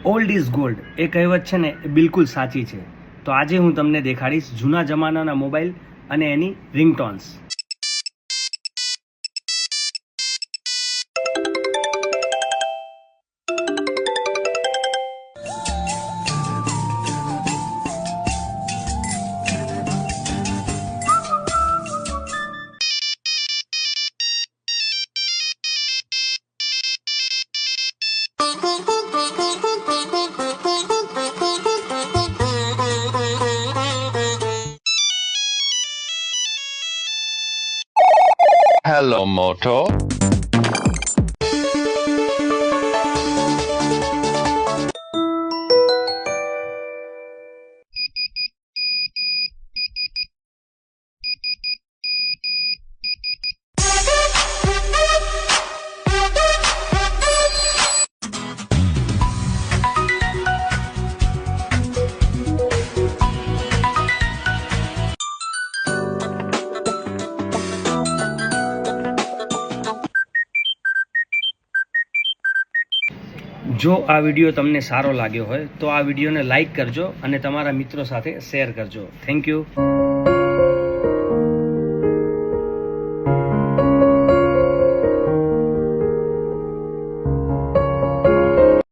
Old is gold એ કહેવત છે ને એ બિલકુલ સાચી છે. તો આજે હું તમને દેખાડીશ જૂના જમાનાના મોબાઈલ અને એની રિંગટોન્સ. Hello, Moto. જો આ વિડીયો તમને સારો લાગ્યો હોય તો આ વિડીયોને લાઈક કરજો અને તમારા મિત્રો સાથે શેર કરજો. Thank you.